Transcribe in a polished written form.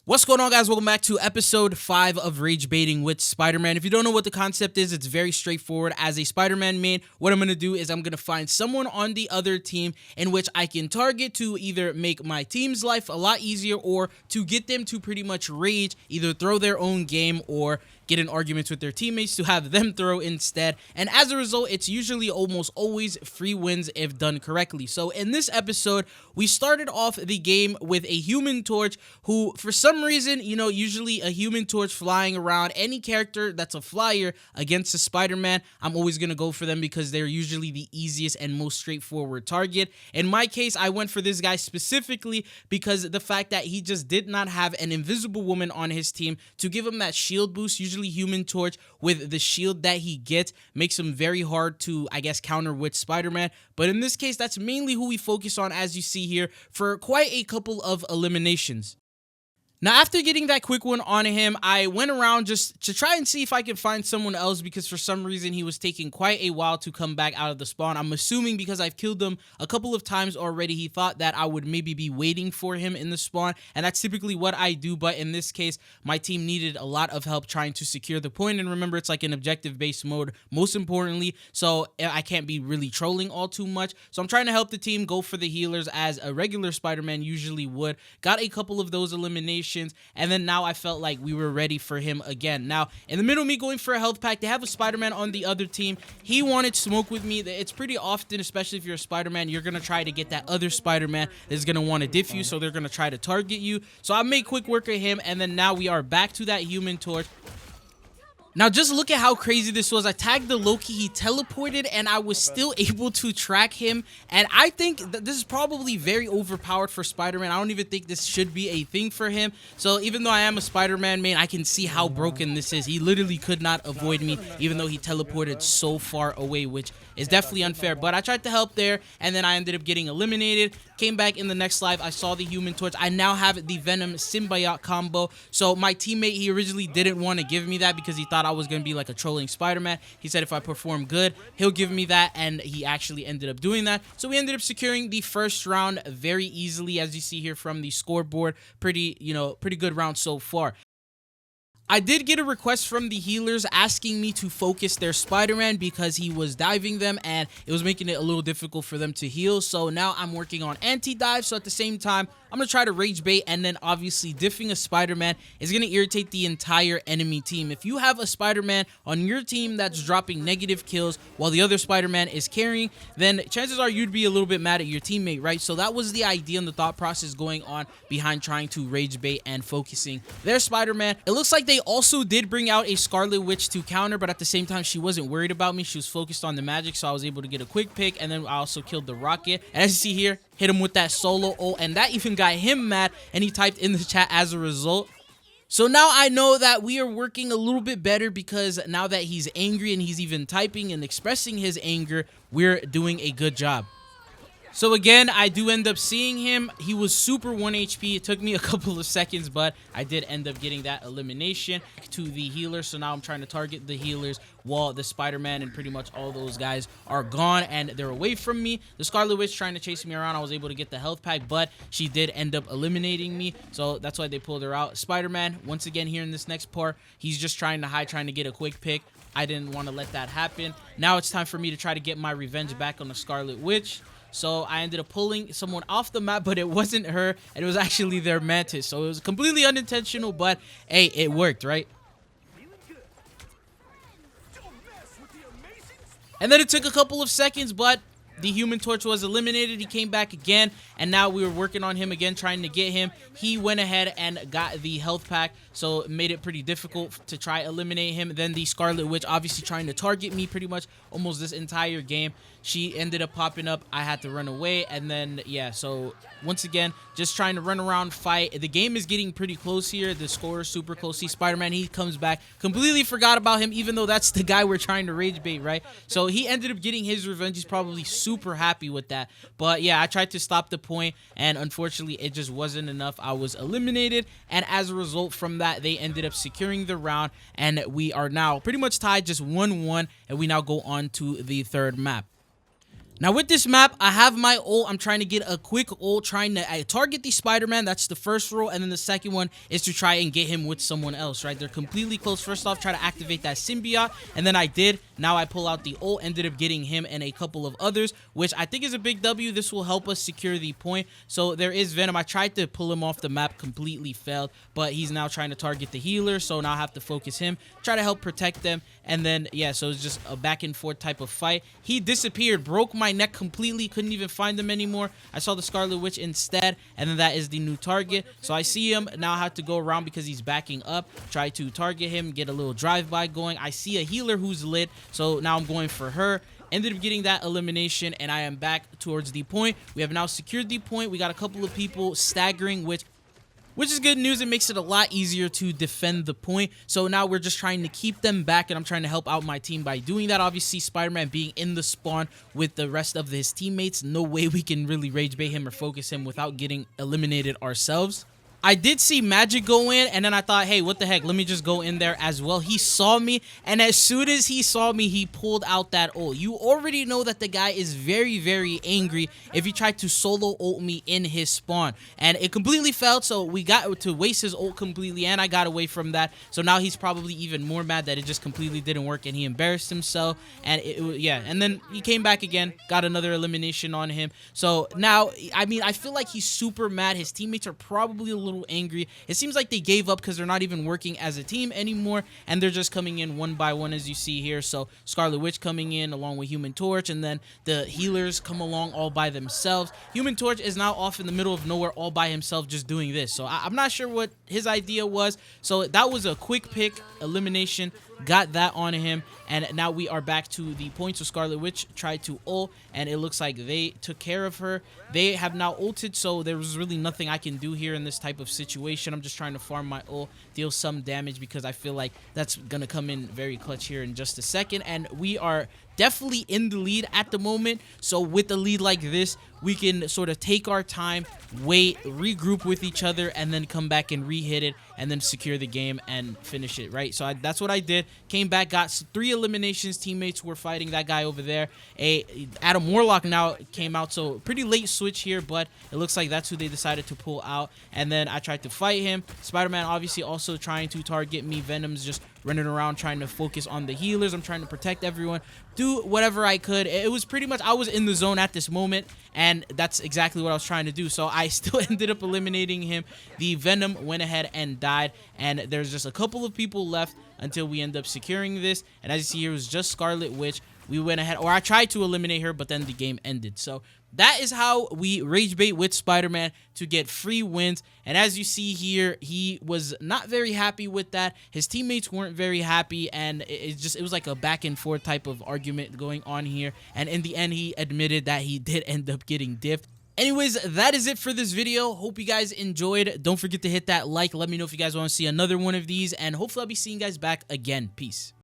What's going on, guys? Welcome back to episode 5 of Rage Baiting with Spider-Man. If you don't know what the concept is, it's very straightforward. As a Spider-Man main, what I'm going to do is I'm going to find someone on the other team in which I can target to either make my team's life a lot easier or to get them to pretty much rage, either throw their own game or get in arguments with their teammates to have them throw instead. And as a result, it's usually almost always free wins if done correctly. So in this episode, we started off the game with a Human Torch who, for some reason, usually a Human Torch flying around, any character that's a flyer against a Spider-Man, I'm always going to go for them because they're usually the easiest and most straightforward target. In my case, I went for this guy specifically because the fact that he just did not have an Invisible Woman on his team to give him that shield boost. Usually Human Torch with the shield that he gets makes him very hard to, I guess, counter with Spider-Man. But in this case, that's mainly who we focus on, as you see here, for quite a couple of eliminations. Now, after getting that quick one on him, I went around just to try and see if I could find someone else because for some reason he was taking quite a while to come back out of the spawn. I'm assuming because I've killed him a couple of times already, he thought that I would maybe be waiting for him in the spawn, and that's typically what I do. But in this case, my team needed a lot of help trying to secure the point, and remember, it's like an objective-based mode, most importantly, so I can't be really trolling all too much. So I'm trying to help the team go for the healers as a regular Spider-Man usually would. Got a couple of those eliminations, and then now I felt like we were ready for him again. Now, in the middle of me going for a health pack, they have a Spider-Man on the other team. He wanted smoke with me. It's pretty often, especially if you're a Spider-Man, you're going to try to get that other Spider-Man that's going to want to diff you, so they're going to try to target you. So I made quick work of him, and then now we are back to that Human Torch. Now, just look at how crazy this was. I tagged the Loki, he teleported, and I was still able to track him. And I think that this is probably very overpowered for Spider-Man. I don't even think this should be a thing for him. So even though I am a Spider-Man main, I can see how broken this is. He literally could not avoid me, even though he teleported so far away, which is definitely unfair. But I tried to help there, and then I ended up getting eliminated. Came back in the next live, I saw the Human Torch. I now have the Venom Symbiote combo. So my teammate, he originally didn't want to give me that because he thought I was going to be like a trolling Spider-Man. He said if I perform good, he'll give me that, and he actually ended up doing that. So we ended up securing the first round very easily, as you see here from the scoreboard. Pretty good round so far. I did get a request from the healers asking me to focus their Spider-Man because he was diving them and it was making it a little difficult for them to heal. So now I'm working on anti-dive. So at the same time, I'm going to try to rage bait, and then obviously diffing a Spider-Man is going to irritate the entire enemy team. If you have a Spider-Man on your team that's dropping negative kills while the other Spider-Man is carrying, then chances are you'd be a little bit mad at your teammate, right? So that was the idea and the thought process going on behind trying to rage bait and focusing their Spider-Man. It looks like they also did bring out a Scarlet Witch to counter, but at the same time, she wasn't worried about me. She was focused on the magic, so I was able to get a quick pick, and then I also killed the Rocket. And as you see here, hit him with that solo ult, and that even got him mad, and he typed in the chat as a result. So now I know that we are working a little bit better because now that he's angry and he's even typing and expressing his anger, we're doing a good job. So again, I do end up seeing him. He was super 1 HP. It took me a couple of seconds, but I did end up getting that elimination to the healer. So now I'm trying to target the healers while the Spider-Man and pretty much all those guys are gone and they're away from me. The Scarlet Witch trying to chase me around. I was able to get the health pack, but she did end up eliminating me. So that's why they pulled her out. Spider-Man, once again here in this next part, he's just trying to hide, trying to get a quick pick. I didn't want to let that happen. Now it's time for me to try to get my revenge back on the Scarlet Witch. So I ended up pulling someone off the map, but it wasn't her, and it was actually their Mantis. So it was completely unintentional, but hey, it worked, right? And then it took a couple of seconds, but the Human Torch was eliminated. He came back again, and now we were working on him again, trying to get him. He went ahead and got the health pack, so it made it pretty difficult to try eliminate him. Then the Scarlet Witch obviously trying to target me pretty much almost this entire game. She ended up popping up. I had to run away, and then, yeah, so once again, just trying to run around, fight. The game is getting pretty close here. The score is super close. See, Spider-Man, he comes back. Completely forgot about him, even though that's the guy we're trying to rage bait, right? So he ended up getting his revenge. He's probably super happy with that. But, yeah, I tried to stop the point, and unfortunately, it just wasn't enough. I was eliminated, and as a result from that, they ended up securing the round, and we are now pretty much tied, just 1-1, and we now go on to the third map. Now with this map, I have my ult. I'm trying to get a quick ult, trying to target the Spider-Man. That's the first rule. And then the second one is to try and get him with someone else, right? They're completely close. First off, try to activate that symbiote. And then I did. Now I pull out the ult, ended up getting him and a couple of others, which I think is a big W. This will help us secure the point. So there is Venom. I tried to pull him off the map, completely failed. But he's now trying to target the healer. So now I have to focus him, try to help protect them. And then, yeah, so it's just a back and forth type of fight. He disappeared, broke my neck completely, couldn't even find them anymore. I saw the Scarlet Witch instead, and then that is the new target. So I see him, now I have to go around because he's backing up, try to target him, get a little drive-by going. I see a healer who's lit, so now I'm going for her. Ended up getting that elimination, and I am back towards the point. We have now secured the point. We got a couple of people staggering, which is good news. It makes it a lot easier to defend the point. So now we're just trying to keep them back, and I'm trying to help out my team by doing that. Obviously, Spider-Man being in the spawn with the rest of his teammates, no way we can really rage bait him or focus him without getting eliminated ourselves. I did see Magic go in, and then I thought, hey, what the heck? Let me just go in there as well. He saw me, and as soon as he saw me, he pulled out that ult. You already know that the guy is very, very angry if he tried to solo ult me in his spawn. And it completely failed, so we got to waste his ult completely, and I got away from that. So now he's probably even more mad that it just completely didn't work, and he embarrassed himself. And yeah, and then he came back again, got another elimination on him. So now, I mean, I feel like he's super mad. His teammates are probably a little angry. It seems like they gave up because they're not even working as a team anymore, and they're just coming in one by one, as you see here. So Scarlet Witch coming in along with Human Torch, and then the healers come along all by themselves. Human Torch is now off in the middle of nowhere all by himself just doing this. So I'm not sure what his idea was. So that was a quick pick elimination. Got that on him, and now we are back to the point. So Scarlet Witch tried to ult, and it looks like they took care of her. They have now ulted, so there was really nothing I can do here in this type of situation. I'm just trying to farm my ult, deal some damage, because I feel like that's gonna come in very clutch here in just a second. And we are definitely in the lead at the moment. So with a lead like this, we can sort of take our time, wait, regroup with each other, and then come back and re-hit it, and then secure the game and finish it, right? So that's what I did. Came back, got 3 eliminations. Teammates were fighting that guy over there. Adam Warlock now came out, so pretty late switch here, but it looks like that's who they decided to pull out. And then I tried to fight him. Spider-Man obviously also trying to target me. Venom's just running around trying to focus on the healers. I'm trying to protect everyone, do whatever I could. It was pretty much, I was in the zone at this moment, and that's exactly what I was trying to do. So I still ended up eliminating him. The Venom went ahead and died, and there's just a couple of people left until we end up securing this. And as you see here, it was just Scarlet Witch. We went ahead, or I tried to eliminate her, but then the game ended. So that is how we rage bait with Spider-Man to get free wins. And as you see here, he was not very happy with that. His teammates weren't very happy, and it was like a back and forth type of argument going on here. And in the end, he admitted that he did end up getting diffed. Anyways, that is it for this video. Hope you guys enjoyed. Don't forget to hit that like. Let me know if you guys want to see another one of these, and hopefully I'll be seeing you guys back again. Peace.